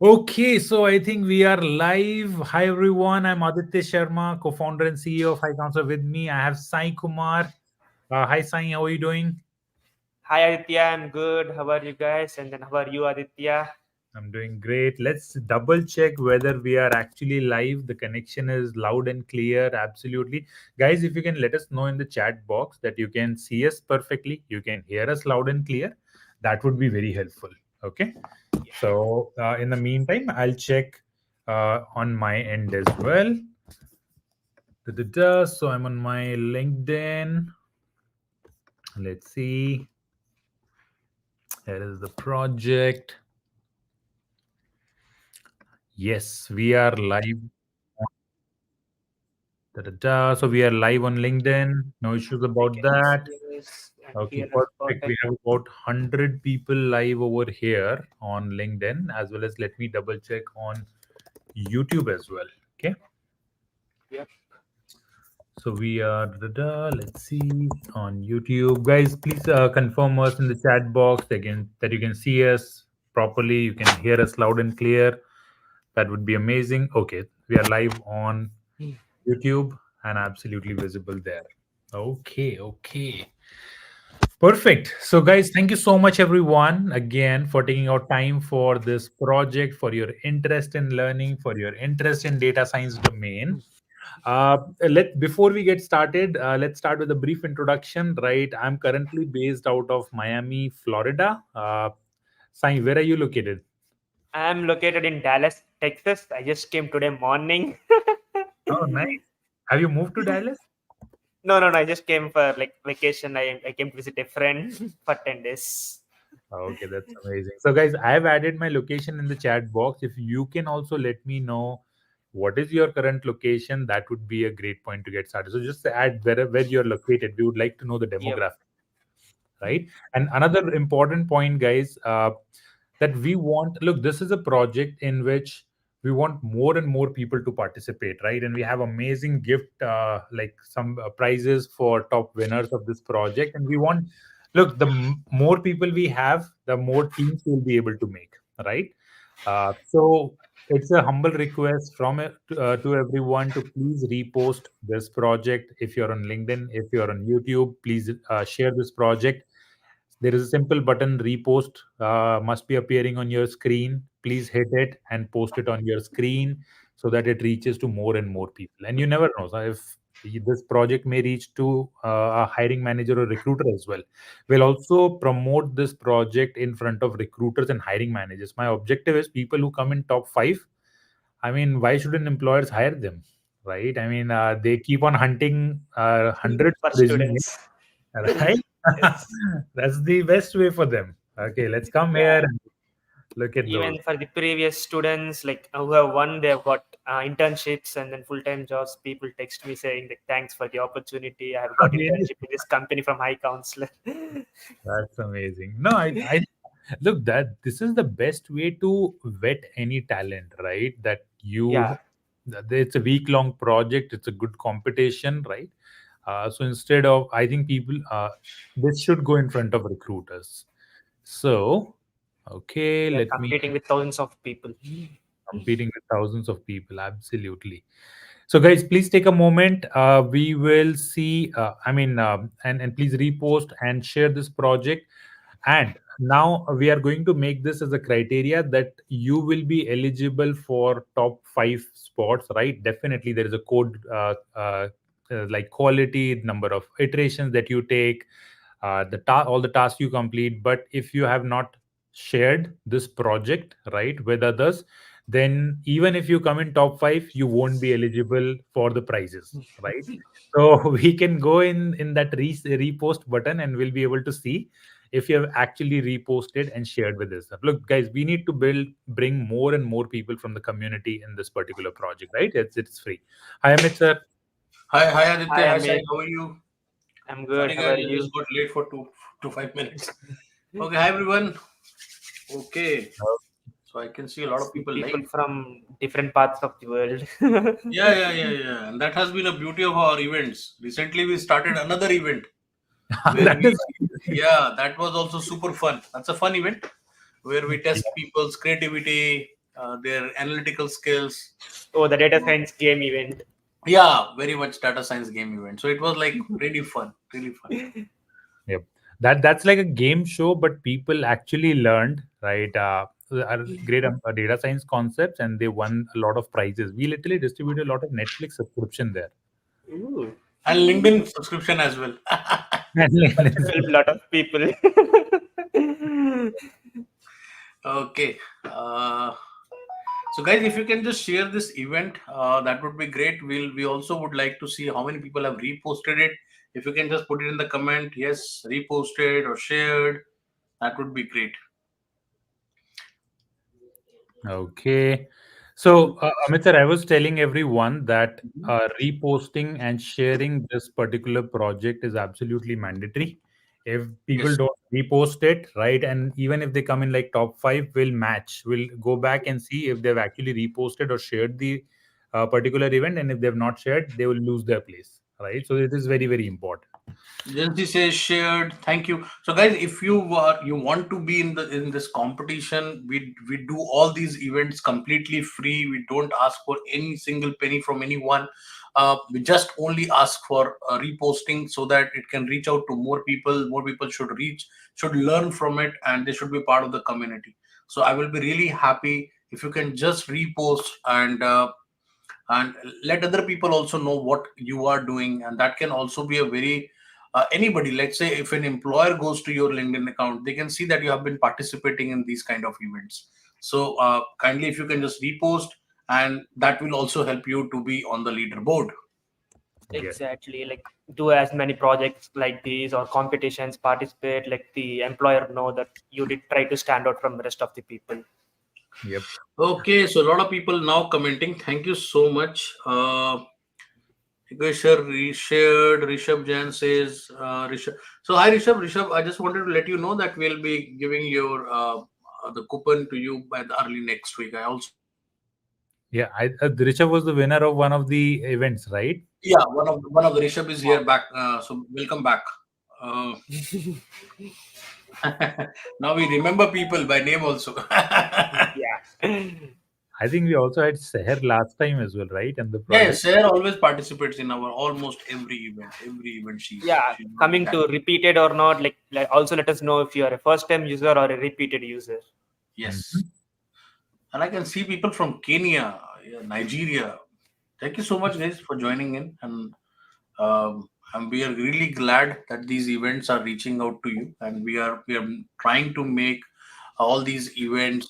Okay, so I think we are live. Hi everyone, I'm Aditya Sharma, co-founder and CEO of High Council. With me, I have Sai Kumar. Hi Sai, how are you doing? Hi Aditya, I'm good. How are you guys? And then how are you, Aditya? I'm doing great. Let's double check whether we are actually live. The connection is loud and clear. Absolutely. Guys, if you can let us know in the chat box that you can see us perfectly, you can hear us loud and clear, that would be very helpful. Okay. So, in the meantime, I'll check on my end as well. Da-da-da. So, I'm on my LinkedIn. Let's see. Here is the project. Yes, we are live. Da-da-da. So we are live on LinkedIn. No issues I about can that. see this and Okay, hear us perfect. We perfect. have about 100 people live over here on LinkedIn, as well as let me double check on YouTube as well. Okay. Yep. So we are, da-da, let's see, on YouTube. Guys, please confirm us in the chat box again that you can see us properly. You can hear us loud and clear. That would be amazing. Okay, we are live on YouTube and absolutely visible there. Okay, okay. Perfect. So, guys, thank you so much, everyone, again, for taking out time for this project, for your interest in learning, for your interest in data science domain. Let Before we get started, let's start with a brief introduction. Right, I'm currently based out of Miami, Florida. Sai, where are you located? I'm located in Dallas, Texas. I just came today morning. Oh, nice. Have you moved to Dallas? No. I just came for like vacation. I came to visit a friend for 10 days. Okay, that's amazing. So, guys, I have added my location in the chat box. If you can also let me know what is your current location, that would be a great point to get started. So, just add where you're located. We would like to know the Yep. demographic, right? And another important point, guys, that we want, look, this is a project in which we want more and more people to participate, right? And we have amazing gift, like some prizes for top winners of this project. And we want, look, the more people we have, the more teams we'll be able to make, right? So it's a humble request from to everyone to please repost this project. If you're on LinkedIn, if you're on YouTube, please share this project. There is a simple button, repost, must be appearing on your screen. Please hit it and post it on your screen so that it reaches to more and more people. And you never know, so if this project may reach to a hiring manager or recruiter as well. We'll also promote this project in front of recruiters and hiring managers. My objective is people who come in top five. I mean, why shouldn't employers hire them? Right? I mean, they keep on hunting hundreds For of resumes, students. right? Yes. That's the best way for them. Okay, let's come here Yeah. and look at those. Even for the previous students like who have won, they've got internships and then full-time jobs. People text me saying like, thanks for the opportunity, I have got Really? internship in this company from high counselor. That's amazing. No, I look, that this is the best way to vet any talent, right? That Yeah. that it's a week-long project. It's a good competition, right? So instead of, I think people, this should go in front of recruiters. So, okay, We are let me competing with thousands of people. competing with thousands of people. Absolutely. So, guys, please take a moment. We will see. And please repost and share this project. And now we are going to make this as a criteria that you will be eligible for top five spots, right? Definitely, there is a code, like quality, number of iterations that you take, all the tasks you complete. But if you have not shared this project, right, with others, then even if you come in top five, you won't be eligible for the prizes, right? So we can go in that repost button, and we'll be able to see if you have actually reposted and shared with us. Look, guys, we need to bring more and more people from the community in this particular project, right? It's free. Hi, Amit sir. Hi Aditya. Hi Hi Sai. Amit, How are you? I'm good. Sorry How guys, are I you? just got late for 2 to 5 minutes. Okay, hi everyone. Okay, so I can see a Can lot of see people people live. from different parts of the world. Yeah. And that has been a beauty of our events. Recently, we started another event where That is yeah, that was also super fun. That's a fun event where we test people's creativity. their analytical skills. Oh, the data science game event. Yeah, very much data science game event. So it was like really fun, really fun. Yep. That's like a game show, but people actually learned, right? Great data science concepts, and they won a lot of prizes. We literally distributed a lot of Netflix subscription there. Ooh. And LinkedIn subscription as well. That will help a lot of people. Okay. So guys, if you can just share this event, that would be great. We also would like to see how many people have reposted it. If you can just put it in the comment, yes, reposted or shared, that would be great. Okay. So, Amit sir, I was telling everyone that Mhm. reposting and sharing this particular project is absolutely mandatory. If people Yes. don't repost it, right, and even if they come in like top five, we'll match. We'll go back and see if they've actually reposted or shared the particular event, and if they've not shared, they will lose their place, right? So it is very, very important. Jansi says shared. Thank you. So, guys, if you want to be in this competition, we do all these events completely free. We don't ask for any single penny from anyone. We just only ask for reposting so that it can reach out to more people. More people should learn from it, and they should be part of the community. So, I will be really happy if you can just repost and let other people also know what you are doing, and that can also be a very anybody, let's say if an employer goes to your LinkedIn account, they can see that you have been participating in these kind of events. So kindly if you can just repost, and that will also help you to be on the leaderboard. Yes. Exactly. Like do as many projects like these or competitions, participate, like the employer know that you did try to stand out from the rest of the people. Yep. Okay, so a lot of people now commenting, thank you so much. Sir, reshared. Rishabh Jain says, Rishabh. So, hi, Rishabh. Rishabh, I just wanted to let you know that we'll be giving your the coupon to you by the early next week. I also informed you. Yeah. Rishabh was the winner of one of the events, right? Yeah, one of the Rishabh is Wow. here back. So, welcome back. Uh, now we remember people by name also. Yeah. I think we also had Seher last time as well, right? And the Yeah, project. Sarah always participates in our almost every event. Every event Yeah. she's always Coming to active. repeated or not, like also let us know if you are a first time user or a repeated user. Yes, Mhm. and I can see people from Kenya, yeah, Nigeria. Thank you so much, guys, for joining in, and we are really glad that these events are reaching out to you, and we are trying to make all these events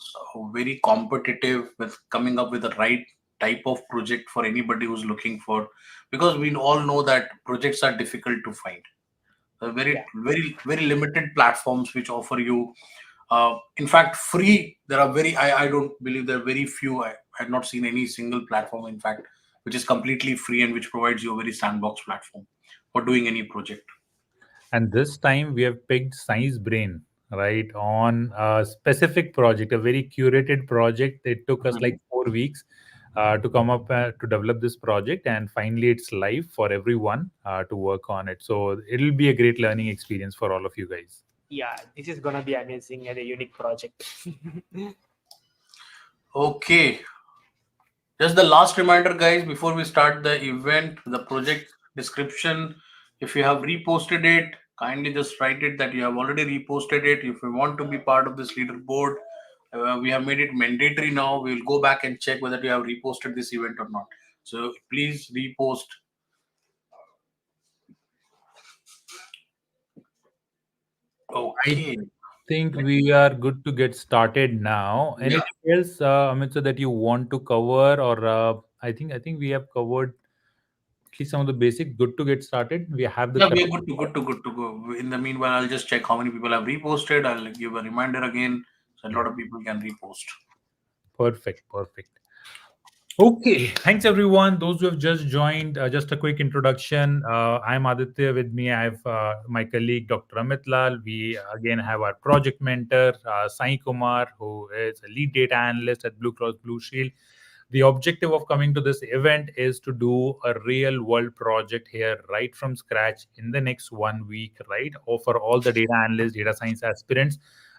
very competitive with coming up with the right type of project for anybody who's looking for, because we all know that projects are difficult to find. There are Yeah. very limited platforms which offer you in fact free. There are I don't believe there are very few. I had not seen any single platform in fact which is completely free and which provides you a very sandbox platform for doing any project. And this time we have picked Science Brain, right, on a specific project, a very curated project. It took us like Mhm. 4 weeks to come up to develop this project, and finally it's live for everyone to work on it. So it'll be a great learning experience for all of you guys. Yeah. This is gonna be amazing and a unique project. Okay, just the last reminder, guys, before we start the event, the project description. If you have reposted it, kindly just write it that you have already reposted it. If you want to be part of this leaderboard, we have made it mandatory now. We will go back and check whether you have reposted this event or not. So please repost. I Okay. think we are good to get started now. Yeah. Anything else, Amit, sir, that you want to cover, or I think we have covered at least some of the basics. Good to get started. We have the Yeah, we correct. are good to go. In the meanwhile, I'll just check how many people have reposted. I'll give a reminder again so a Yeah, lot of people can repost. perfect, perfect. Okay, thanks everyone. Those who have just joined, just a quick introduction. I'm Aditya. With me, I have my colleague Dr. Amit Lal. We again have our project mentor, Sai Kumar, who is a lead data analyst at Blue Cross Blue Shield. The objective of coming to this event is to do a real world project here right from scratch in the next 1 week, right? Or for all the data analysts, data science aspirants.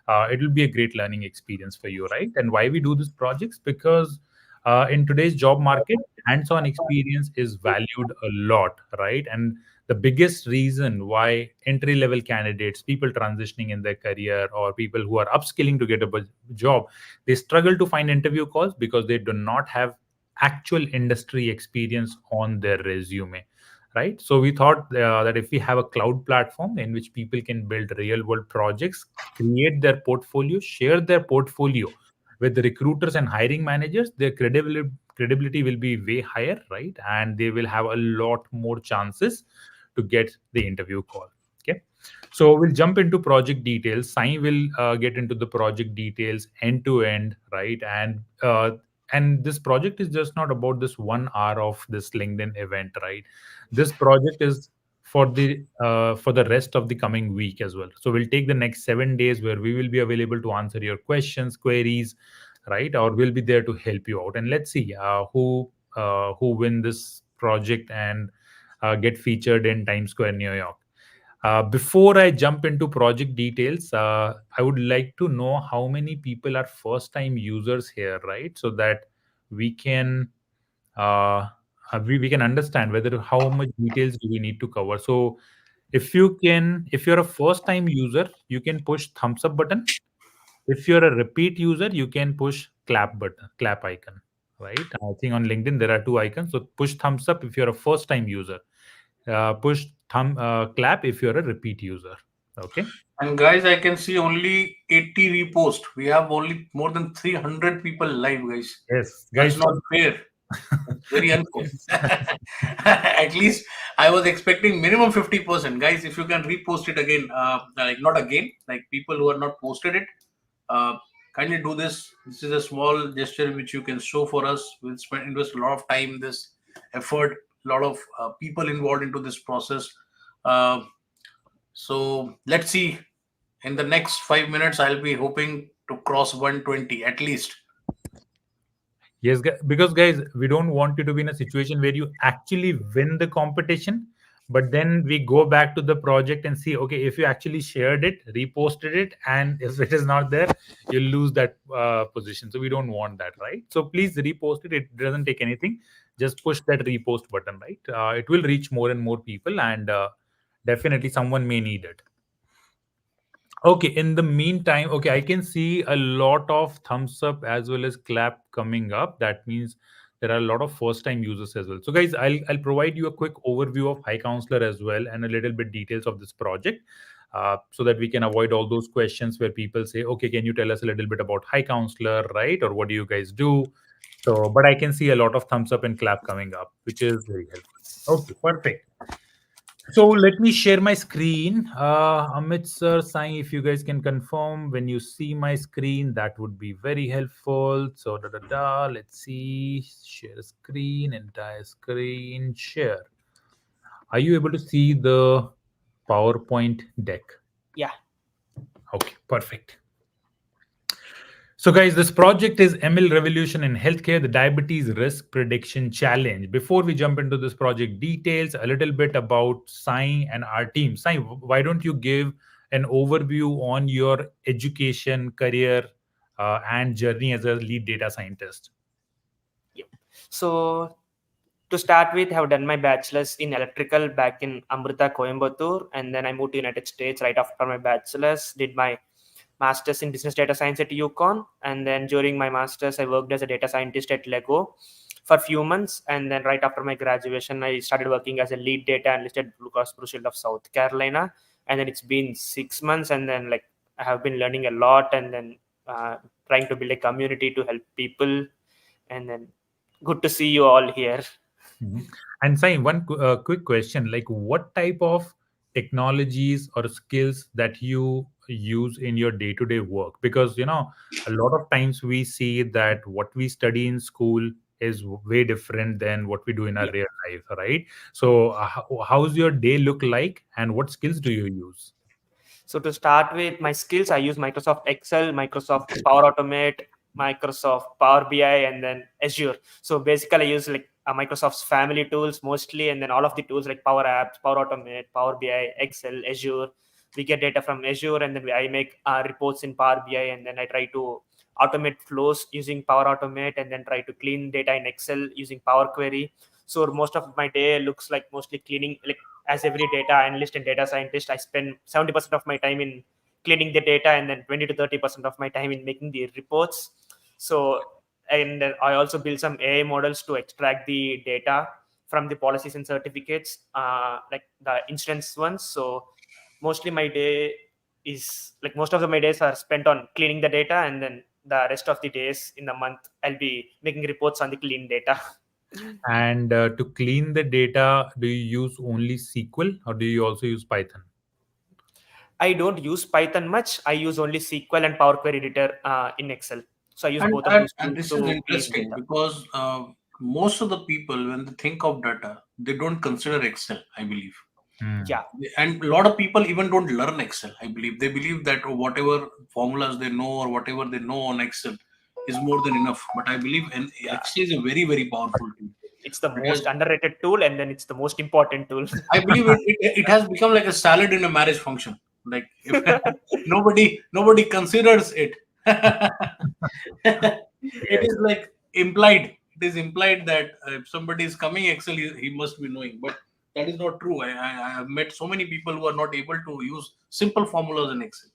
it will be a great learning experience for you, right? And why we do these projects? Because in today's job market, hands-on experience is valued a lot, right? And the biggest reason why entry level candidates, people transitioning in their career, or people who are upskilling to get a job, they struggle to find interview calls because they do not have actual industry experience on their resume, right? So we thought that if we have a cloud platform in which people can build real world projects, create their portfolio, share their portfolio with the recruiters and hiring managers, their credibility will be way higher, right? And they will have a lot more chances to get the interview call. Okay, so we'll jump into project details. Sai will get into the project details end to end, right? And this project is just not about this 1 hour of this LinkedIn event, right? This project is for the rest of the coming week as well. So we'll take the next 7 days where we will be available to answer your questions, queries, right? Or we'll be there to help you out. And let's see who win this project and get featured in Times Square, New York. Before I jump into project details, I would like to know how many people are first time users here, right? So that we can uh, we can understand whether how much details do we need to cover. So if you're a first time user, you can push thumbs up button. If you're a repeat user, you can push clap button, clap icon, right? I think on LinkedIn there are two icons. So push thumbs up if you're a first time user. Push clap if you're a repeat user. Okay. And guys, I can see only 80 repost. We have only more than 300 people live, guys. Yes, That's guys. not fair. It's very unfair. At least I was expecting minimum 50%. Guys, if you can repost it again, like not again, like people who are not posted it, uh, kindly do this. This is a small gesture which you can show for us. We'll invest a lot of time, this effort, a lot of people involved into this process. Uh, so let's see. In the next 5 minutes, I'll be hoping to cross 120 at least. Yes, because guys, we don't want you to be in a situation where you actually win the competition, but then we go back to the project and see, okay, if you actually shared it, reposted it, and if it is not there, you'll lose that position. So we don't want that, right? So please repost it. It doesn't take anything. Just push that repost button, right? It will reach more and more people, and definitely someone may need it. Okay, in the meantime, okay, I can see a lot of thumbs up as well as clap coming up. That means there are a lot of first time users as well. So guys, I'll provide you a quick overview of High Counselor as well and a little bit details of this project, so that we can avoid all those questions where people say, okay, can you tell us a little bit about High Counselor, right? Or what do you guys do? So, but I can see a lot of thumbs up and clap coming up, which is very helpful. Okay, perfect. So let me share my screen. Amit sir, Sai, if you guys can confirm when you see my screen, that would be very helpful. So let's see. Share screen, entire screen, share. Are you able to see the PowerPoint deck? Yeah. Okay, perfect. So, guys, this project is ML Revolution in Healthcare, the Diabetes Risk Prediction Challenge. Before we jump into this project details, a little bit about Sai and our team. Sai, why don't you give an overview on your education, career, and journey as a lead data scientist? Yep. So to start with, I have done my bachelor's in electrical back in Amrita, Coimbatore, and then I moved to United States right after my bachelor's. Did my master's in business data science at UConn, and then during my master's, I worked as a data scientist at Lego for a few months, and then right after my graduation, I started working as a lead data analyst at Blue Cross Blue Shield of South Carolina, and then it's been 6 months, and then like I have been learning a lot, and then trying to build a community to help people, and then good to see you all here. Mhm. And Sai, one quick question: like, what type of technologies or skills that you use in your day-to-day work? Because a lot of times we see that what we study in school is way different than what we do in our Yeah. real life, right? So, how's your day look like, and what skills do you use? So to start with my skills, I use Microsoft Excel, Microsoft Power Automate, Microsoft Power BI, and then Azure. So basically, I use like Microsoft's family tools mostly, and then all of the tools like Power Apps, Power Automate, Power BI, Excel, Azure. we get data from Azure, and then I make reports in Power BI, and then I try to automate flows using Power Automate, and then try to clean data in Excel using Power Query. So most of my day looks like mostly cleaning. Like as every data analyst and data scientist, I spend 70% of my time in cleaning the data, and then 20 to 30% of my time in making the reports. So, and then I also build some AI models to extract the data from the policies and certificates, like the instance ones. So mostly my day is like most of my days are spent on cleaning the data, and then the rest of the days in the month I'll be making reports on the clean data. And to clean the data, do you use only SQL or do you also use Python? I don't use Python much. I use only SQL and Power Query Editor in Excel. So I use And, both of and, these and tools this is to clean interesting data. because most of the people, when they think of data, they don't consider Excel, I believe. Hmm. Yeah, And a lot of people even don't learn Excel, I believe. They believe that whatever formulas they know or whatever they know on Excel is more than enough. But I believe yeah. Excel is a very, very powerful tool. It's the Because most underrated tool, and then it's the most important tool. I believe it has become like a salad in a marriage function. Like if nobody considers it. It Yes. is like implied. It is implied that if somebody is coming Excel, he must be knowing. But that is not true. I have met so many people who are not able to use simple formulas in Excel.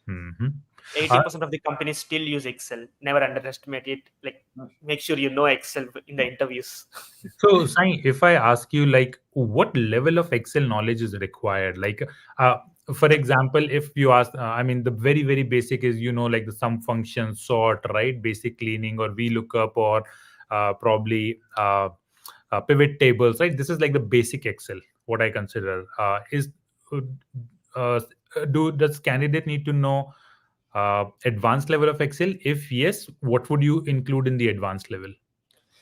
Mhm. Uh, 80% of the companies still use Excel. Never underestimate it. Like, make sure you know Excel in the interviews. so, Sai, if I ask you, like, what level of Excel knowledge is required? Like, uh, for example, if you ask, I mean, the very, very basic is, like the sum function, sort, right? Basic cleaning or VLOOKUP or probably pivot tables, right? This is like the basic Excel, what I consider. Uh, uh, does candidate need to know advanced level of Excel? If yes, what would you include in the advanced level?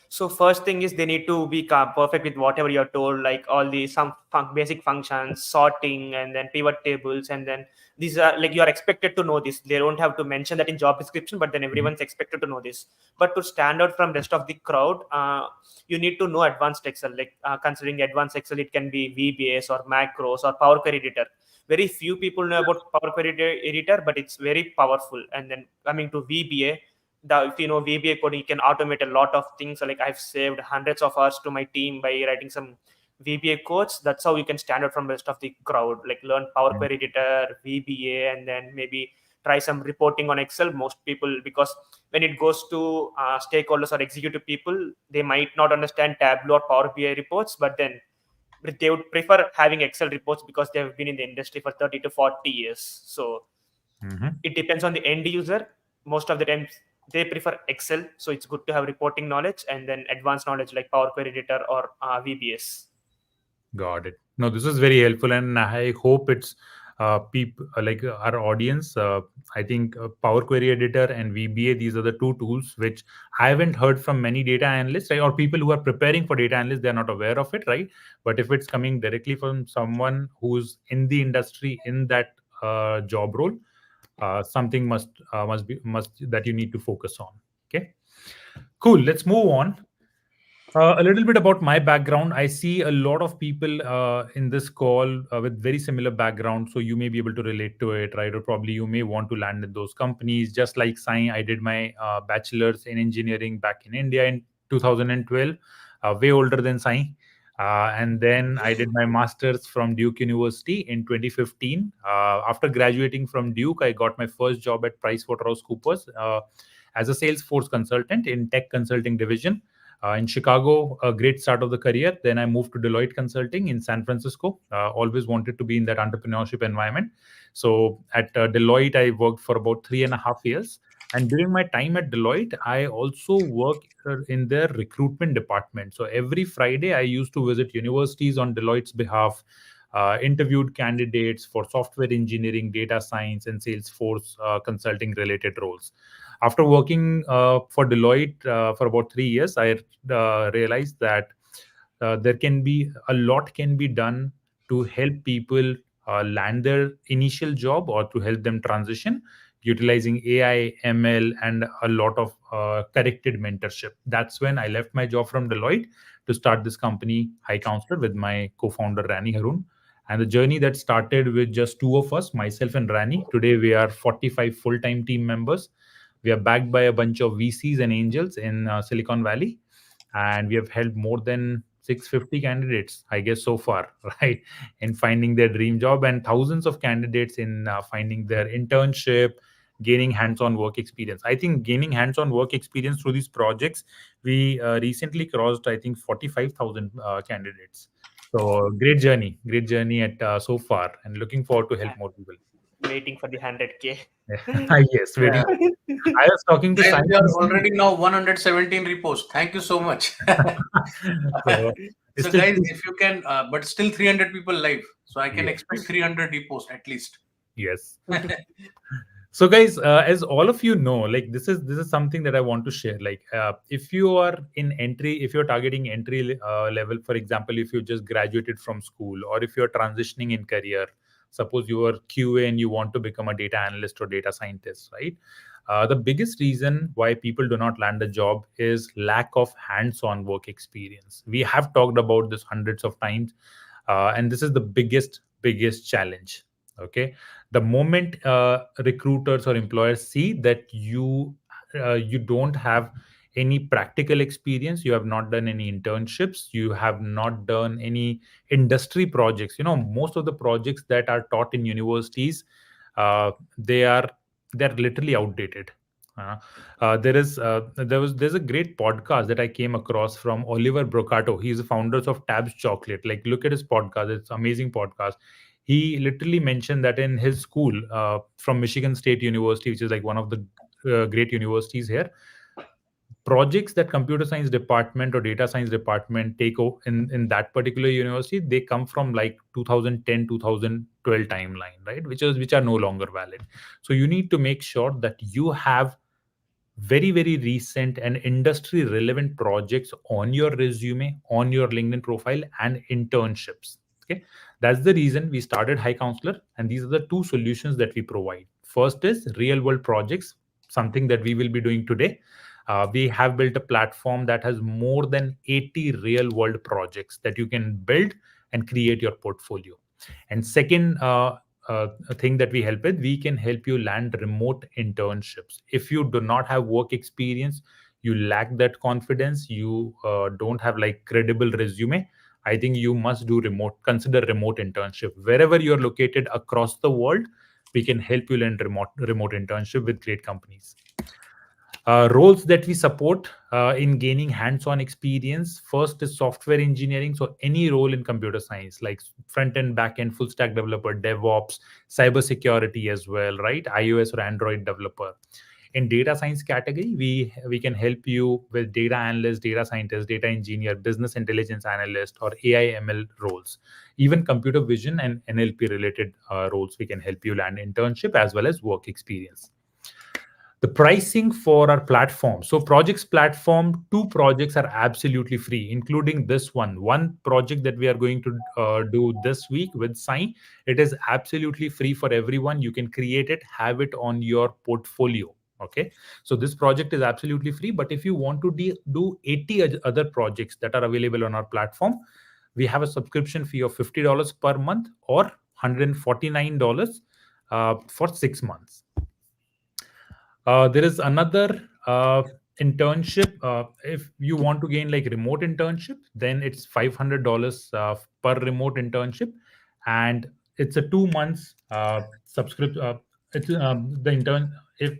So first thing is they need to be perfect with whatever you're told, like all the some basic functions, sorting, and then pivot tables, and then these are like you are expected to know this. They don't have to mention that in job description, but then Mhm. everyone's expected to know this. But to stand out from rest of the crowd, you need to know advanced Excel. Like considering advanced Excel, it can be VBAs or macros or Power Query Editor. Very few people know about Power Query Editor, but it's very powerful. And then coming to VBA, if you know VBA coding, you can automate a lot of things. So like I've saved hundreds of hours to my team by writing some VBA codes. That's how you can stand out from the rest of the crowd. Like learn Power Query Editor, VBA, and then maybe try some reporting on Excel. Most people, because when it goes to stakeholders or executive people, they might not understand Tableau or Power BI reports, but then they would prefer having Excel reports because they've been in the industry for 30 to 40 years. So Mhm. it depends on the end user. Most of the times they prefer Excel, so it's good to have reporting knowledge and then advanced knowledge like Power Query Editor or VBS. Got it. No, this is very helpful, and I hope it's people like our audience. I think Power Query Editor and VBA, these are the two tools which I haven't heard from many data analysts, right? Or people who are preparing for data analysts. They're not aware of it, right? But if it's coming directly from someone who's in the industry in that job role, something must that you need to focus on. Okay, cool. Let's move on. A little bit about my background. I see a lot of people in this call with very similar background, so you may be able to relate to it, right? Or probably you may want to land in those companies. Just like Sai, I did my bachelor's in engineering back in India in 2012, way older than Sai. And then I did my master's from Duke University in 2015. After graduating from Duke, I got my first job at PricewaterhouseCoopers as a Salesforce consultant in tech consulting division in Chicago, a great start of the career. Then I moved to Deloitte Consulting in San Francisco. Always wanted to be in that entrepreneurship environment. So at Deloitte, I worked for about 3.5 years. And during my time at Deloitte, I also worked in their recruitment department. So every Friday, I used to visit universities on Deloitte's behalf, interviewed candidates for software engineering, data science, and Salesforce consulting related roles. After working for Deloitte for about 3 years, I realized that there can be a lot can be done to help people land their initial job or to help them transition utilizing AI, ML, and a lot of corrected mentorship. That's when I left my job from Deloitte to start this company, High Counselor, with my co-founder Rani Harun. And the journey that started with just two of us, myself and Rani, today we are 45 full-time team members. We are backed by a bunch of VCs and angels in Silicon Valley, and we have helped more than 650 candidates, I guess, so far, right, in finding their dream job, and thousands of candidates in finding their internship, gaining hands-on work experience. I think gaining hands-on work experience through these projects, we recently crossed, I think, 45,000 candidates. So great journey at so far, and looking forward to help more people. Waiting for the 100K. Yes, Yeah. waiting. I was talking to Guys, Sai we are recently. already now 117 reposts. Thank you so much. So it's So, still guys, if you can, but still 300 people live. So I can yes, expect 300 reposts at least. yes. So guys, as all of you know, like this is something that I want to share. Like if you are in entry, if you're targeting entry level, for example, if you just graduated from school, or if you're transitioning in career, suppose you are QA and you want to become a data analyst or data scientist, right? The biggest reason why people do not land a job is lack of hands-on work experience. We have talked about this hundreds of times, and this is the biggest challenge. Okay, the moment recruiters or employers see that you don't have any practical experience, you have not done any internships, you have not done any industry projects. Most of the projects that are taught in universities, uh, they are they're literally outdated. There's a great podcast that I came across from Oliver Brocato. He's the founder of Tabs Chocolate. Like, look at his podcast; it's amazing podcast. He literally mentioned that in his school, from Michigan State University, which is like one of the great universities here, projects that computer science department or data science department take in that particular university, they come from like 2010 2012 timeline, right, which are no longer valid. So you need to make sure that you have very recent and industry relevant projects on your resume, on your LinkedIn profile, and internships. Okay, that's the reason we started High Counselor, and these are the two solutions that we provide. First is real world projects, something that we will be doing today. We have built a platform that has more than 80 real world projects that you can build and create your portfolio. And second, a thing that we help with, we can help you land remote internships. If you do not have work experience, you lack that confidence, you don't have like credible resume, I think you must consider remote internship wherever you're located across the world. We can help you land remote internship with great companies. Roles that we support in gaining hands-on experience, first is software engineering. So any role in computer science, like front end, back end, full stack developer, DevOps, cyber security as well, right? iOS or Android developer. In data science category, we can help you with data analyst, data scientist, data engineer, business intelligence analyst, or AI ML roles. Even computer vision and NLP related roles, we can help you land internship as well as work experience. The pricing for our platform, so projects platform, two projects are absolutely free, including this one project that we are going to do this week with Sai. It is absolutely free for everyone. You can create it, have it on your portfolio. Okay, so this project is absolutely free, but if you want to do 80 other projects that are available on our platform, we have a subscription fee of $50 per month, or $149 for 6 months. There is another internship. If you want to gain like remote internship, then it's $500 per remote internship, and it's a 2 months subscription. It's the intern. If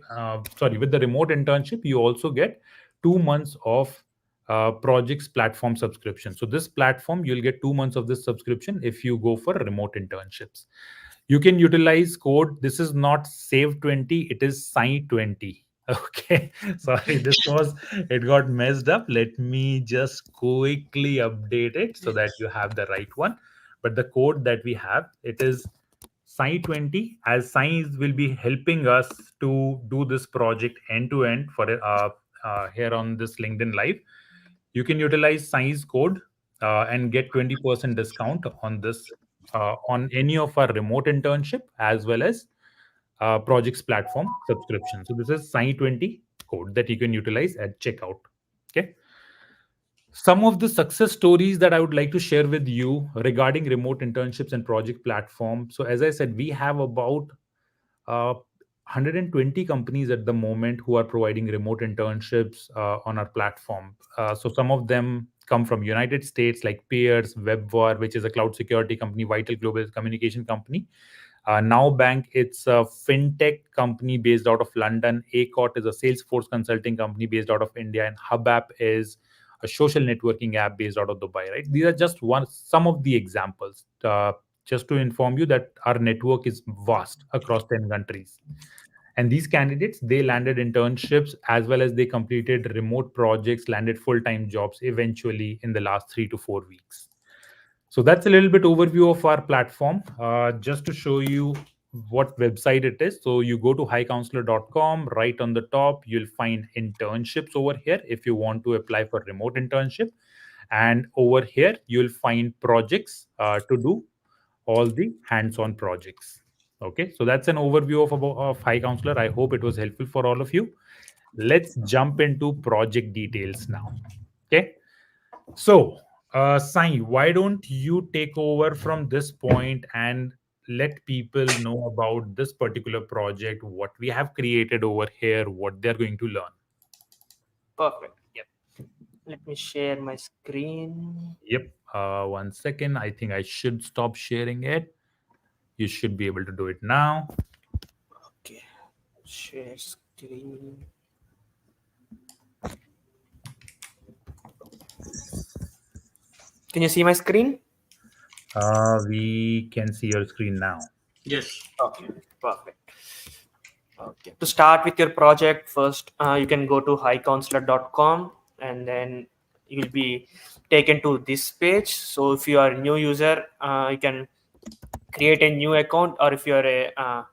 sorry, with the remote internship, you also get 2 months of projects platform subscription. So this platform, you'll get 2 months of this subscription if you go for remote internships. You can utilize code. This is not save 20, it is sign 20. Okay, sorry, it got messed up. Let me just quickly update it so that you have the right one. But the code that we have, it is Sai 20, as Sai will be helping us to do this project end to end for here on this LinkedIn Live. You can utilize Sai's code and get 20% discount on this, on any of our remote internship as well as projects platform subscription. So this is Sai 20 code that you can utilize at checkout. Okay. Some of the success stories that I would like to share with you regarding remote internships and project platform. So, as I said, we have about 120 companies at the moment who are providing remote internships on our platform. So some of them come from United States, like Peers, WebWar, which is a cloud security company, Vital Global Communication company. Now Bank, it's a fintech company based out of London. ACOT is a Salesforce consulting company based out of India, and Hub App is a social networking app based out of Dubai. Right? These are just some of the examples. Just to inform you that our network is vast across 10 countries. And these candidates, they landed internships as well as they completed remote projects, landed full-time jobs eventually in the last 3 to 4 weeks. So that's a little bit overview of our platform. Just to show you what website it is. So you go to highcounselor.com, right on the top, you'll find internships over here if you want to apply for remote internship. And over here, you'll find projects to do all the hands-on projects. Okay, so that's an overview of High Counselor. I hope it was helpful for all of you. Let's jump into project details now. Okay, so Sai, why don't you take over from this point and let people know about this particular project, what we have created over here, what they're going to learn. Perfect. Yep. Let me share my screen. Yep. 1 second. I think I should stop sharing it. You should be able to do it now. Okay. Share screen. Can you see my screen? We can see your screen now. Yes. Okay. Perfect. Okay. To start with your project, first you can go to highcounselor.com and then you'll be taken to this page. So if you are a new user, you can create a new account, or if you are a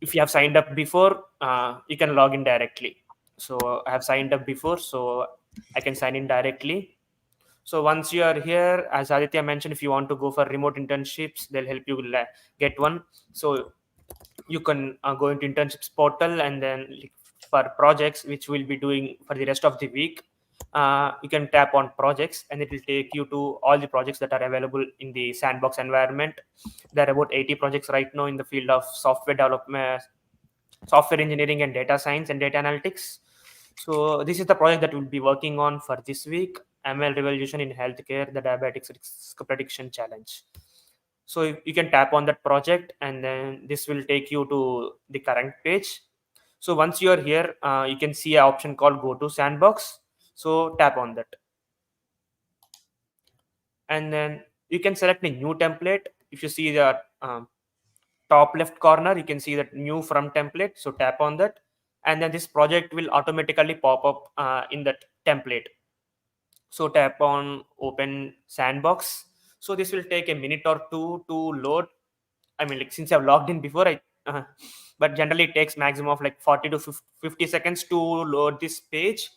if you have signed up before, you can log in directly. So I have signed up before, so I can sign in directly. So once you are here, as Aditya mentioned, if you want to go for remote internships, they'll help you get one. So you can go into internships portal, and then for projects which we'll be doing for the rest of the week, you can tap on projects and it will take you to all the projects that are available in the sandbox environment. There are about 80 projects right now in the field of software development, software engineering, and data science and data analytics. So this is the project that we'll be working on for this week: ML revolution in healthcare, the diabetics risk prediction challenge. So you can tap on that project, and then this will take you to the current page. So once you are here, you can see an option called go to sandbox. So tap on that, and then you can select a new template. If you see the top left corner, you can see that new from template. So tap on that, and then this project will automatically pop up in that template. So tap on open sandbox. So this will take a minute or two to load. I mean, like, since I've logged in before, but generally it takes maximum of like 40 to 50 seconds to load this page.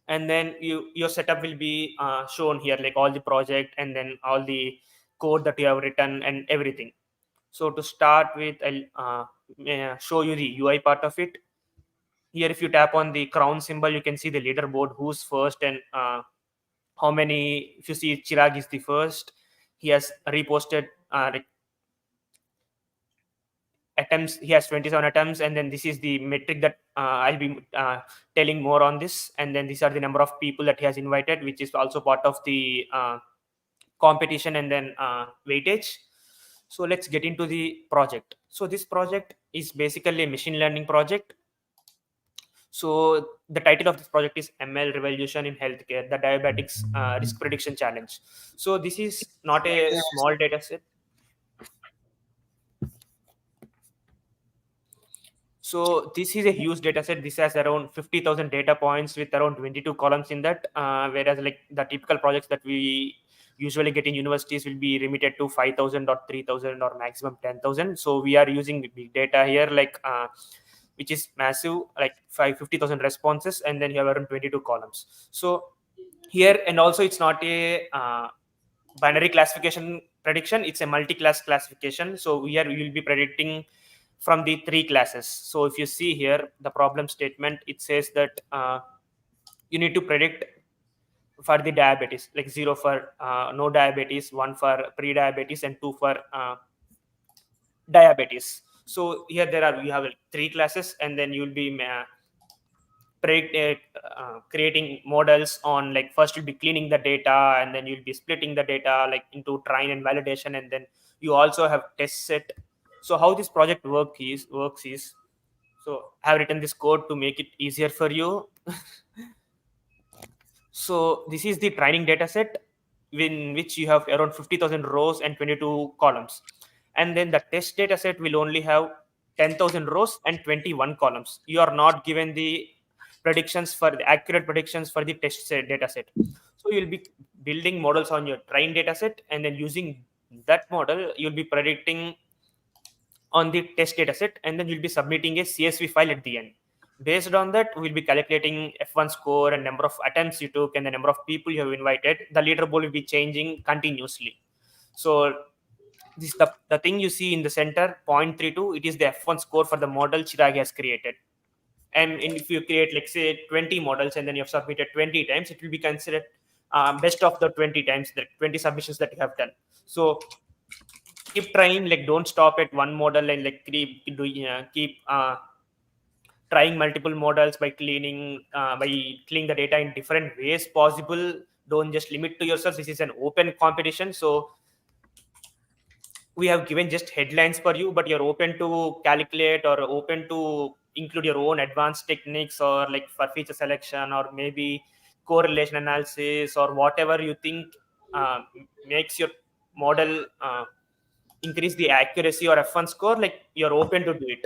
And then your setup will be shown here, like all the project and then all the code that you have written and everything. So to start with, I'll show you the UI part of it. Here, if you tap on the crown symbol, you can see the leaderboard, who's first and how many. If you see Chirag is the first, he has reposted like attempts. He has 27 attempts, and then this is the metric that I'll be telling more on this. And then these are the number of people that he has invited, which is also part of the competition and then weightage. So let's get into the project. So this project is basically a machine learning project. So the title of this project is ML Revolution in Healthcare, the Diabetics Risk Prediction Challenge. So this is not a small data set. So this is a huge data set. This has around 50,000 data points with around 22 columns in that. Whereas like the typical projects that we usually get in universities will be limited to 5,000 or 3,000 or maximum 10,000. So we are using big data here, like which is massive, like 50,000 responses, and then you have around 22 columns. So here, and also it's not a binary classification prediction, it's a multi-class classification. So here we will be predicting from the three classes. So if you see here the problem statement, it says that you need to predict for the diabetes, like 0 for no diabetes, 1 for pre-diabetes, and 2 for diabetes. So here there are, we have like 3 classes, and then you'll be creating models on, like, first you'll be cleaning the data, and then you'll be splitting the data like into train and validation, and then you also have test set. So how this project works is, so I have written this code to make it easier for you. So this is the training data set, in which you have around 50,000 rows and 22 columns. And then the test data set will only have 10,000 rows and 21 columns. You are not given the predictions for the accurate predictions for the test set data set. So you'll be building models on your train data set, and then using that model, you'll be predicting on the test data set, and then you'll be submitting a CSV file at the end. Based on that, we'll be calculating F1 score and number of attempts you took and the number of people you have invited. The leaderboard will be changing continuously. So this the thing you see in the center, 0.32, it is the F1 score for the model Chirag has created. And if you create, like, say 20 models, and then you have submitted 20 times, it will be considered best of the 20 times, the 20 submissions that you have done. So keep trying, like, don't stop at one model, and like keep trying multiple models by cleaning the data in different ways possible. Don't just limit to yourself. This is an open competition, so we have given just headlines for you, but you're open to calculate or open to include your own advanced techniques, or like for feature selection, or maybe correlation analysis, or whatever you think makes your model increase the accuracy or F1 score. Like, you're open to do it.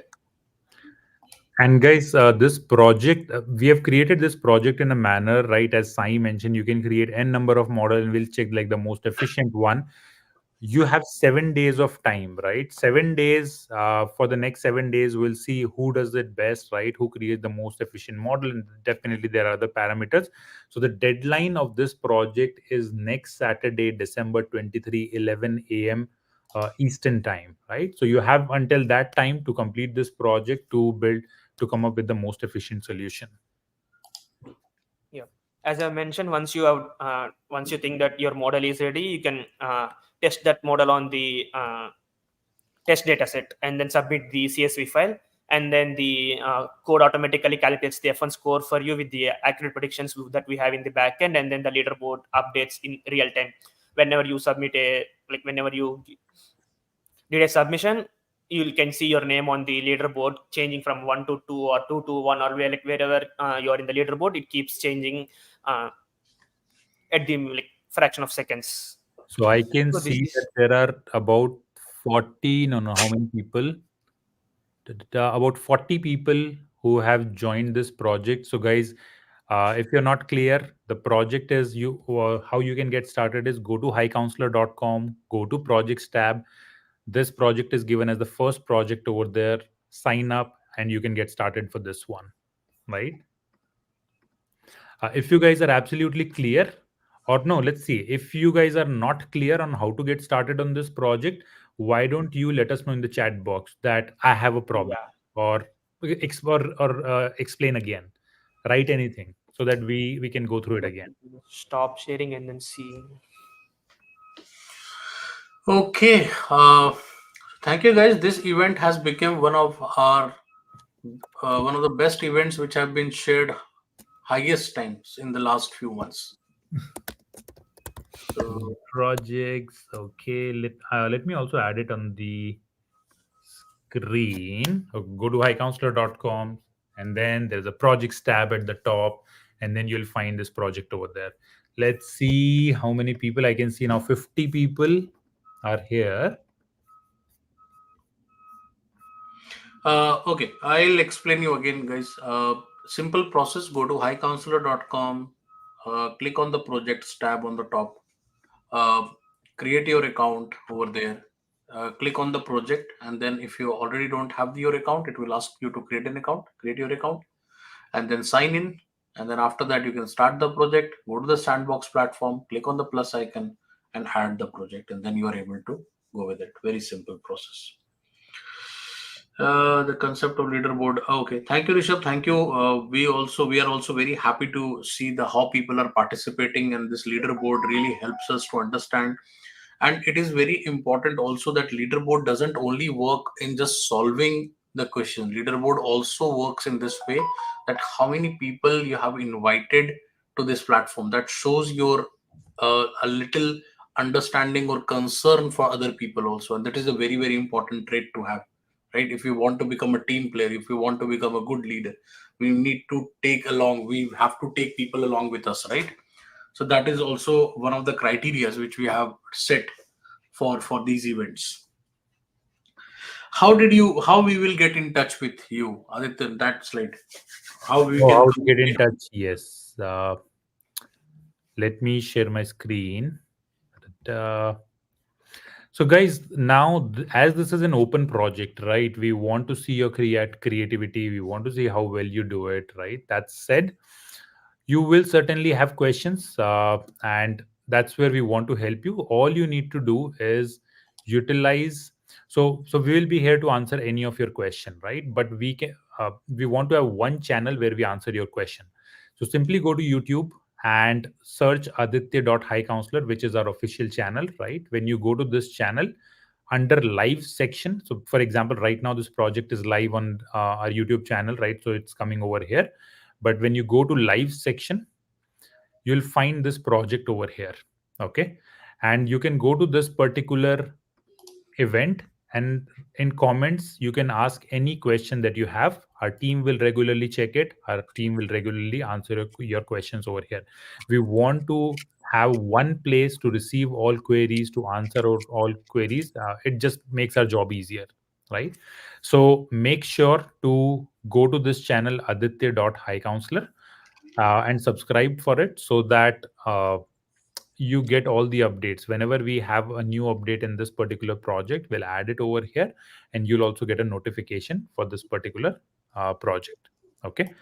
And guys, this project, we have created this project in a manner, right? As Sai mentioned, you can create n number of model, and we'll check like the most efficient one. You have 7 days of time, right? 7 days. For the next 7 days, we'll see who does it best, right? Who creates the most efficient model, and definitely there are other parameters. So the deadline of this project is next Saturday, December 23, 11 a.m. Eastern time, right? So you have until that time to complete this project, to come up with the most efficient solution. Yeah, as I mentioned, once you think that your model is ready, you can test that model on the test data set, and then submit the CSV file, and then the code automatically calculates the F1 score for you with the accurate predictions that we have in the backend, and then the leaderboard updates in real time. Whenever you submit whenever you did a submission, you can see your name on the leaderboard changing from 1 to 2 or 2 to 1, or wherever you are in the leaderboard, it keeps changing uh, at the, like, fraction of seconds. So I can So this see that is, there are about 40, no, how many people? About 40 people who have joined this project. So guys, if you're not clear, the project is how you can get started is go to highcounselor.com, go to projects tab. This project is given as the first project over there. Sign up and you can get started for this one, right? If you guys are absolutely clear, or no, let's see. If you guys are not clear on how to get started on this project, why don't you let us know in the chat box that I have a problem, yeah. or explain again, write anything so that we can go through it Let again. me stop sharing and then see. Okay. Thank you, guys. This event has become one of the best events which have been shared highest times in the last few months. So Projects. Okay, let me also add it on the screen. Go to highcounselor.com, and then there's a projects tab at the top, and then you'll find this project over there. Let's see how many people I can see now. 50 people are here. okay, I'll explain you again, guys. Simple process: go to highcounselor.com, click on the projects tab on the top, uh, create your account over there. Click on the project, and then if you already don't have your account, it will ask you to create an account. Create your account, and then sign in. And then after that, you can start the project. Go to the sandbox platform, click on the plus icon, and add the project, and then you are able to go with it. Very simple process. The concept of leaderboard. Okay, thank you, Rishabh. Thank you. We are also very happy to see the how people are participating, and this leaderboard really helps us to understand. And it is very important also that leaderboard doesn't only work in just solving the question. Leaderboard also works in this way, that how many people you have invited to this platform. That shows your a little understanding or concern for other people also, and that is a very very important trait to have, right? If you want to become a team player, if you want to become a good leader, we need to take along we have to take people along with us, right? So that is also one of the criterias which we have set for these events. How we will get in touch with you, Aditya, that slide, how we Oh, can how to get in communicate. touch? Yes. Let me share my screen. Uh, So, guys, now as this is an open project, right? We want to see your creativity. We want to see how well you do it, right? That said, you will certainly have questions, and that's where we want to help you. All you need to do is utilize. So we will be here to answer any of your question, right? But we want to have one channel where we answer your question. So simply go to YouTube and search Aditya Counselor, which is our official channel, right? When you go to this channel, under live section, so for example, right now this project is live on our YouTube channel, right? So it's coming over here. But when you go to live section, you'll find this project over here. Okay. And you can go to this particular event, and in comments you can ask any question that you have. Our team will regularly check it. Our team will regularly answer your questions over here. We want to have one place to receive all queries, to answer all queries. It just makes our job easier, right? So make sure to go to this channel, Aditya Counselor, and subscribe for it, so that you get all the updates. Whenever we have a new update in this particular project, we'll add it over here, and you'll also get a notification for this particular project. Okay.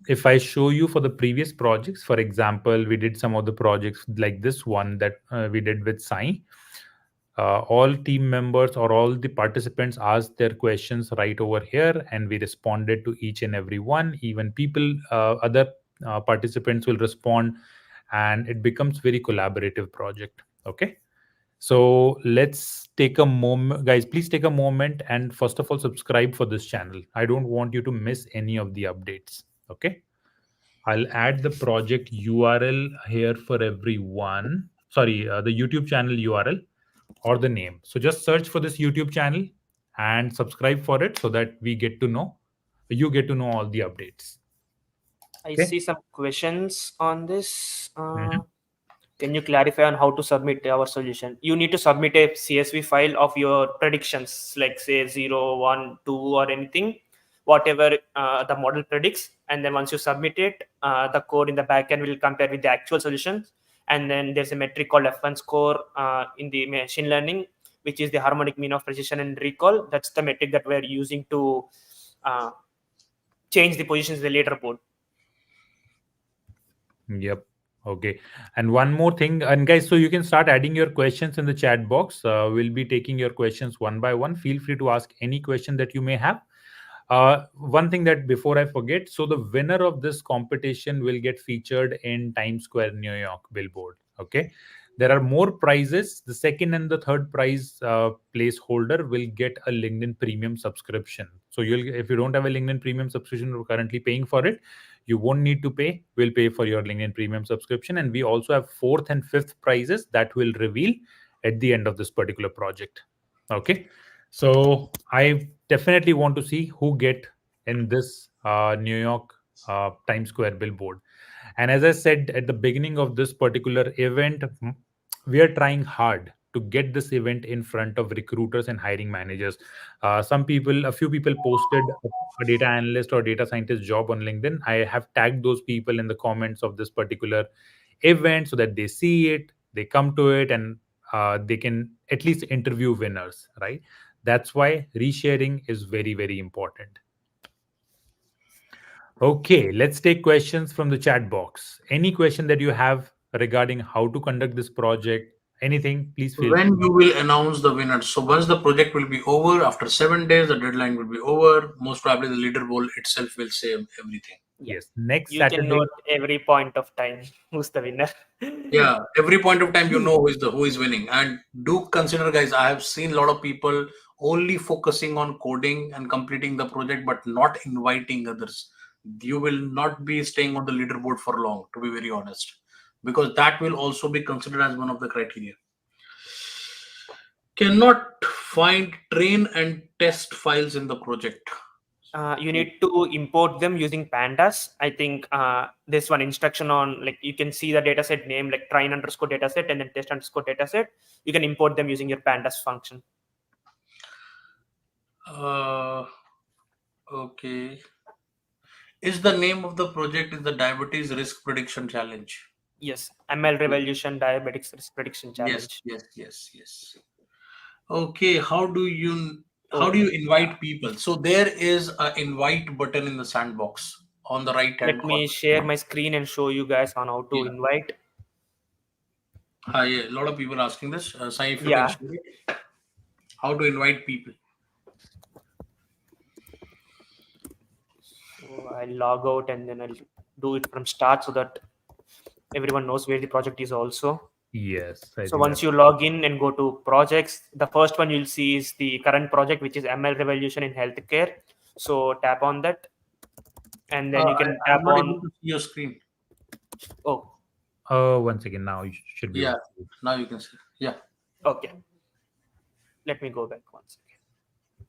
If I show you for the previous projects, for example, we did some of the projects like this one that we did with Sai. All team members or all the participants asked their questions right over here, and we responded to each and every one. Even other participants will respond, and it becomes very collaborative project. Okay. So let's take a moment, guys. Please take a moment and first of all subscribe for this channel. I don't want you to miss any of the updates. Okay. I'll add the project URL here for everyone. Sorry, the YouTube channel URL or the name. So just search for this YouTube channel and subscribe for it, so that you get to know all the updates. I Okay. see some questions on this. Mhm. Can you clarify on how to submit our solution? You need to submit a CSV file of your predictions, like say 0, 1, 2, or anything, whatever the model predicts. And then once you submit it, the code in the backend will compare with the actual solution. And then there's a metric called F1 score in the machine learning, which is the harmonic mean of precision and recall. That's the metric that we're using to uh, change the positions in the leaderboard. Yep. Okay. And one more thing, and guys, so you can start adding your questions in the chat box. We'll be taking your questions one by one. Feel free to ask any question that you may have. One thing that before I forget, so the winner of this competition will get featured in Times Square, New York billboard. Okay. There are more prizes. The second and the third prize placeholder will get a LinkedIn premium subscription. So if you don't have a LinkedIn premium subscription, you're currently paying for it, you won't need to pay. We'll pay for your LinkedIn premium subscription. And we also have fourth and fifth prizes that will reveal at the end of this particular project. Okay. So I definitely want to see who get in this New York Times Square billboard. And as I said at the beginning of this particular event, we are trying hard to get this event in front of recruiters and hiring managers. A few people posted a data analyst or data scientist job on LinkedIn. I have tagged those people in the comments of this particular event, so that they see it, they come to it, and they can at least interview winners, right? That's why resharing is very, very important. Okay, let's take questions from the chat box. Any question that you have regarding how to conduct this project, Anything, please feel When free. you will announce the winners? So once the project will be over, after 7 days, the deadline will be over. Most probably, the leaderboard itself will say everything. Yeah. Yes, next You can Saturday. note every point of time who's the winner. Yeah, every point of time you know who is winning. And do consider, guys, I have seen a lot of people only focusing on coding and completing the project, but not inviting others. You will not be staying on the leaderboard for long, to be very honest, because that will also be considered as one of the criteria. Cannot find train and test files in the project. You need to import them using pandas. I think there's one instruction on, like, you can see the dataset name like train underscore dataset and then test underscore dataset. You can import them using your pandas function. Uh, okay. Is the name of the project is the Diabetes Risk Prediction Challenge? Yes, ML Revolution Diabetics Risk Prediction Yes, Challenge. yes, yes, yes. Okay, how do Oh, you invite people? So there is a invite button in the sandbox on the right hand let corner. me share my screen and show you guys on how to Yeah. invite. Hi, a lot of people asking this. Sai, if you can Yeah. share it, how to invite people. So I'll log out and then I'll do it from start so that everyone knows where the project is also. Yes, I So think once that. you log in and go to projects, the first one you'll see is the current project, which is ML Revolution in Healthcare. So tap on that, and then you can I'm tap not able on. to see your screen. Oh, One second. Now you should be able Yeah, to see it. now you can see. Yeah. okay. Let me go back once again.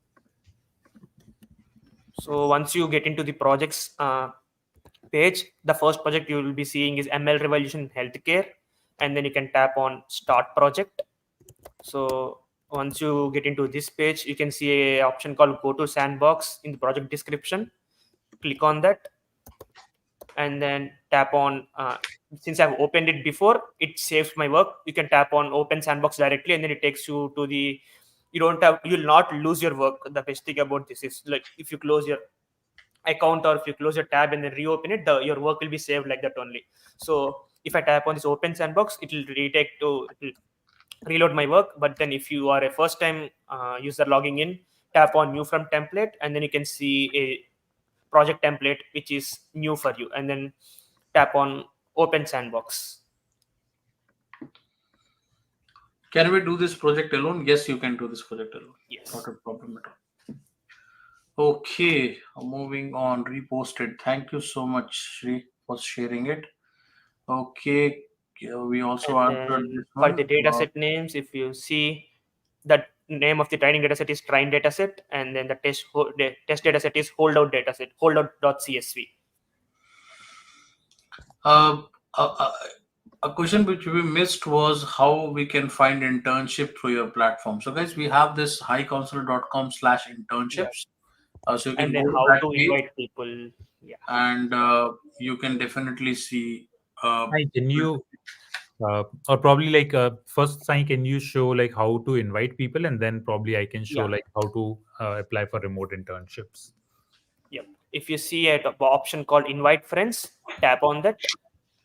So once you get into the projects page, the first project you will be seeing is ML Revolution in Healthcare, and then you can tap on Start Project. So once you get into this page, you can see a option called Go to Sandbox in the project description. Click on that and then tap on. Since I've opened it before, it saves my work. You can tap on Open Sandbox directly, and then it takes you to the. You don't have. You'll not lose your work. The best thing about this is, like, if you close your account or if you close your tab and then reopen it, your work will be saved like that only. So if I tap on this Open Sandbox, it will retake to. It will reload my work. But then if you are a first time user logging in, tap on New from Template, and then you can see a project template which is new for you, and then tap on Open Sandbox. Can we do this project alone? Yes, you can do this project alone. Not Yes. a problem at all. Okay, moving on. Reposted. Thank you so much, Shri, for sharing it. Okay, yeah, we also And answered then this for the one. dataset names, if you see, that name of the training dataset is train dataset, and then the test dataset is holdout dataset, holdout.csv. Uh, uh, uh, a question which we missed was how we can find internship through your platform. So, guys, we have this Yeah. highcounselor.com/internships. So you And can then go to how that to page invite people. Yeah. and you can definitely see. Hi, can you or probably like first, Sai, can you show like how to invite people, and then probably I can show Yeah. like how to apply for remote internships. Yep. If you see a option called invite friends, tap on that,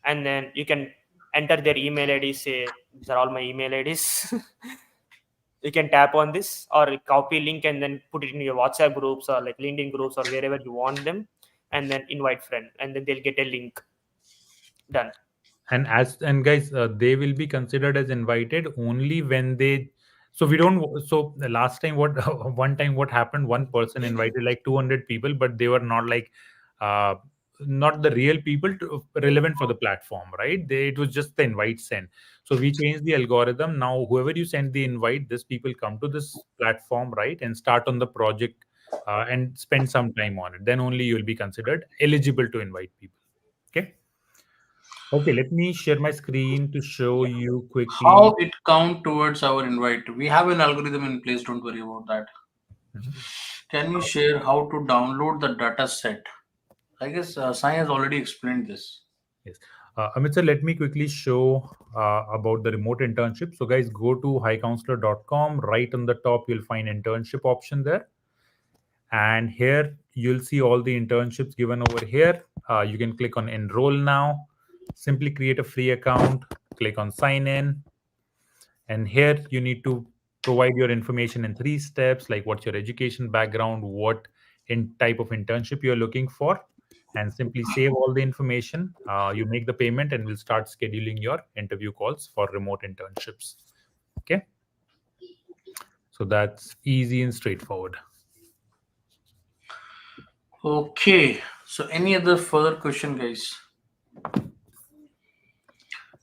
and then you can enter their email ID. Say these are all my email IDs. You can tap on this or copy link and then put it in your WhatsApp groups or like LinkedIn groups or wherever you want them, and then invite friend, and then they'll get a link. Done. And guys, they will be considered as invited only when they. So we don't. So the last time, what one time what happened? One person invited like 200 people, but they were not like uh, not the real people relevant for the platform, right? It was just the invite sent. So we changed the algorithm. Now whoever you send the invite, this people come to this platform, right, and start on the project and spend some time on it. Then only you will be considered eligible to invite people. Okay. Okay, let me share my screen to show Yeah. you quickly. How it count towards our invite? We have an algorithm in place. Don't worry about that. Mhm. Can you share how to download the data set? I guess Sai has already explained this. Yes. Amit sir, let me quickly show about the remote internship. So guys, go to highcounselor.com. Right on the top, you'll find internship option there. And here you'll see all the internships given over here. You can click on enroll now. Simply create a free account. Click on sign in. And here you need to provide your information in 3 steps, like what's your education background, what in type of internship you're looking for, and simply save all the information. You make the payment, and we'll start scheduling your interview calls for remote internships. Okay, so that's easy and straightforward. Okay. So any other further question, guys?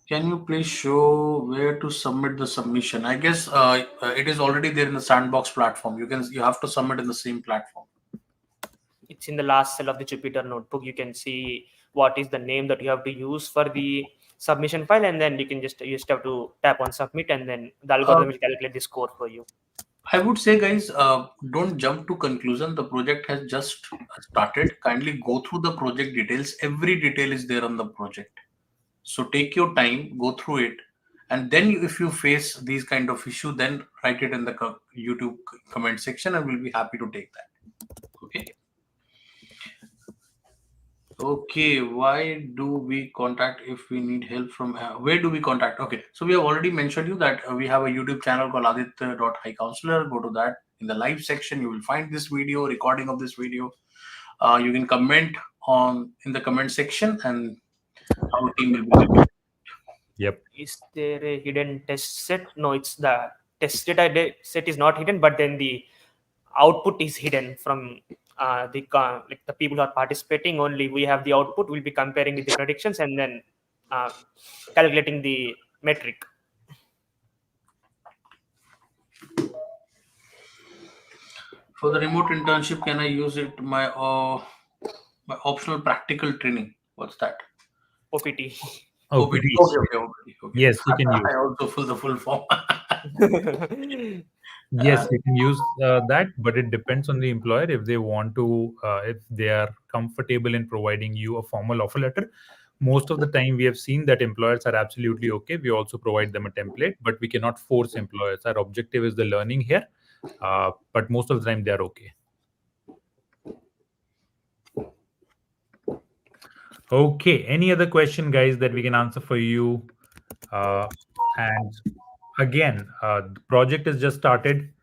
Can you please show where to submit the submission? I guess it is already there in the sandbox platform. You have to submit in the same platform. It's in the last cell of the Jupyter notebook. You can see what is the name that you have to use for the submission file, and then you just have to tap on submit, and then the Uh, algorithm will calculate the score for you. I would say, guys, don't jump to conclusion. The project has just started. Kindly go through the project details. Every detail is there on the project. So take your time, go through it, and then if you face these kind of issue, then write it in the YouTube comment section, and we'll be happy to take that. Okay. Okay, why do we contact if we need help from where do we contact? Okay, so we have already mentioned you that we have a YouTube channel called Aditya.highcounselor. Go to that. In the live section, you will find this video, recording of this video. You can comment on in the comment section, and our team will be happy. Yep. Is there a hidden test set? No, it's the test set is not hidden, but then the output is hidden from like the people who are participating. Only we have the output. We'll be comparing with the predictions, and then uh, calculating the metric. For the remote internship, can I use it my optional practical training? What's that? OPT. OPT. OPT. Okay, okay, OPT. Okay. Yes, you can use. I also fill the full form. Yes, you can use that, but it depends on the employer if they want to, if they are comfortable in providing you a formal offer letter. Most of the time, we have seen that employers are absolutely okay. We also provide them a template, but we cannot force employers. Our objective is the learning here, but most of the time, they are okay. Okay, any other question, guys, that we can answer for you? And again, the project is just started.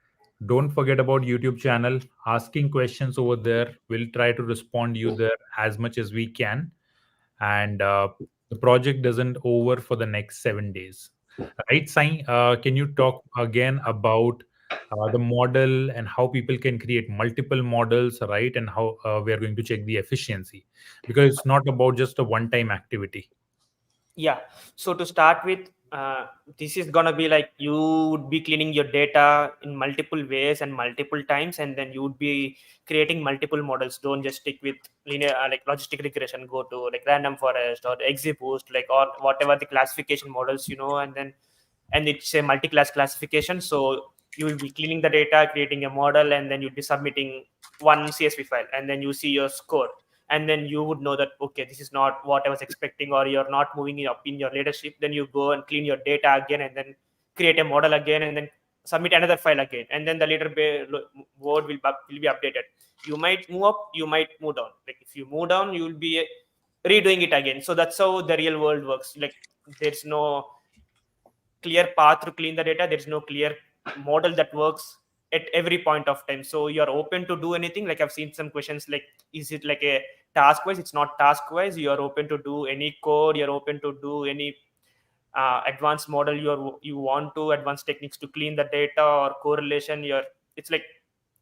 Don't forget about YouTube channel. Asking questions over there. We'll try to respond you there as much as we can. And the project doesn't over for the next 7 days. Right, Sai? Can you talk again about the model and how people can create multiple models, right? And how we are going to check the efficiency, because it's not about just a one-time activity. Yeah. So to start with, this is gonna be like you would be cleaning your data in multiple ways and multiple times, and then you would be creating multiple models. Don't just stick with linear like logistic regression. Go to like random forest or XGBoost, like or whatever the classification models, and it's a multi-class classification. So you will be cleaning the data, creating a model, and then you'll be submitting one CSV file, and then you see your score, and then you would know that okay, this is not what I was expecting, or you're not moving up in your leadership. Then you go and clean your data again, and then create a model again, and then submit another file again, and then the word will be updated. You might move up, you might move down. Like if you move down, you will be redoing it again. So that's how the real world works. Like there's no clear path to clean the data. There's no clear model that works at every point of time. So you're open to do anything. Like I've seen some questions like, is it like a task wise? It's not task wise. You're open to do any code. You're open to do any advanced model you want to, advanced techniques to clean the data or correlation. It's like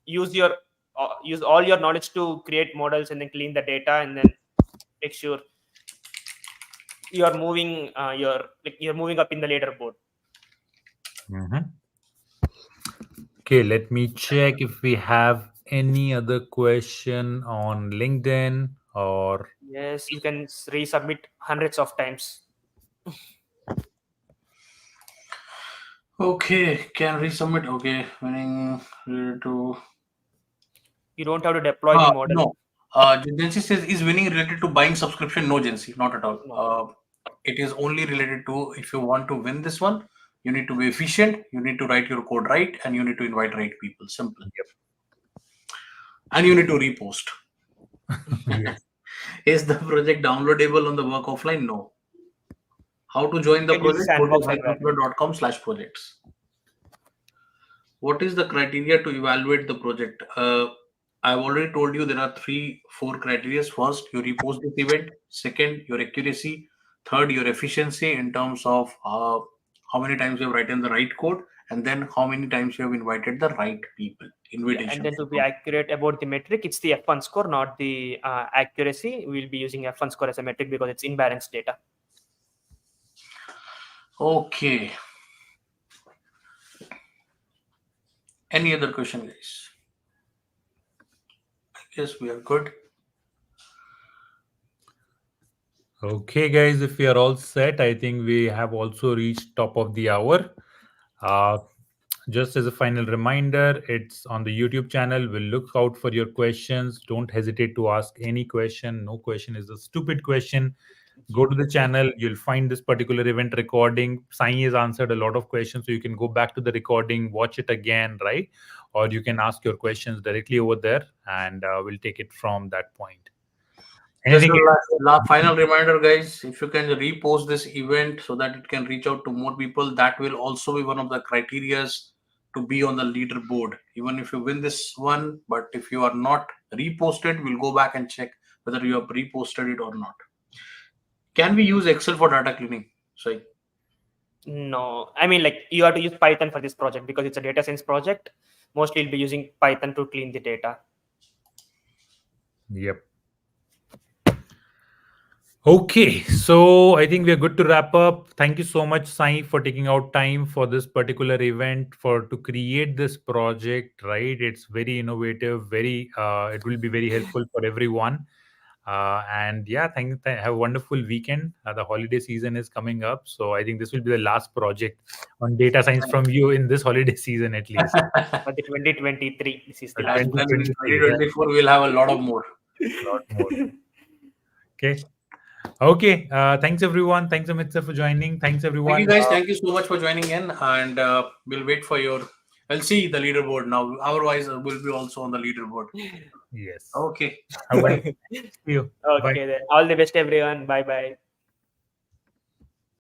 use your use all your knowledge to create models and then clean the data, and then make sure you're moving up in the leaderboard. Mhm. Okay, let me check if we have any other question on LinkedIn or Yes, you can resubmit hundreds of times. Okay, can resubmit. Okay, winning related to. You don't have to deploy the model. No. Jency says, is winning related to buying subscription? No, Jency, not at all. No. It is only related to if you want to win this one, you need to be efficient, you need to write your code right, and you need to invite right people. Simple. Yep. And you need to repost. Yes. Is the project downloadable on the work offline? No. How to join You the can use project? Go to sandbox and run. highcounselor.com/projects. what is the criteria to evaluate the project? I've already told you there are three, four criteria. First, you repost this event. Second, your accuracy. Third, your efficiency in terms of how many times you have written the right code, and then how many times you have invited the right people. Yeah, and Invitation. then to be accurate about the metric, it's the F1 score, not the accuracy. We'll be using F1 score as a metric because it's imbalanced data. Okay. Any other question, guys? I guess we are good. Okay, guys, if we are all set, I think we have also reached top of the hour. Uh, just as a final reminder, it's on the YouTube channel. We'll look out for your questions. Don't hesitate to ask any question. No question is a stupid question. Go to the channel. You'll find this particular event recording. Sai has answered a lot of questions, so you can go back to the recording, watch it again, right? Or you can ask your questions directly over there, and we'll take it from that point. Just Anything a else? final reminder, guys. If you can repost this event so that it can reach out to more people, that will also be one of the criterias to be on the leaderboard. Even if you win this one, but if you are not reposted, we'll go back and check whether you have reposted it or not. Can we use Excel for data cleaning? So No, I mean, like, you have to use Python for this project because it's a data science project. Mostly you'll be using Python to clean the data. Yep. Okay, so I think we are good to wrap up. Thank you so much, Sai, for taking out time for this particular event for to create this project. Right, it's very innovative. It will be very helpful for everyone. And yeah, have a wonderful weekend. The holiday season is coming up, so I think this will be the last project on data science from you in this holiday season, at least. For the 2023, this is the For last and then in 2023, yeah, 2024, we'll have a lot of more. a lot more. Okay. Okay. Thanks everyone. Thanks Amit sir for joining. Thanks Thank you, everyone. guys. Thank you so much for joining in, and we'll wait for your. I'll see the leaderboard now. Otherwise, we'll be also on the leaderboard. Yes. Okay. Have a Bye. wonderful. See you. Bye. Okay, then. All the best, everyone. Bye bye.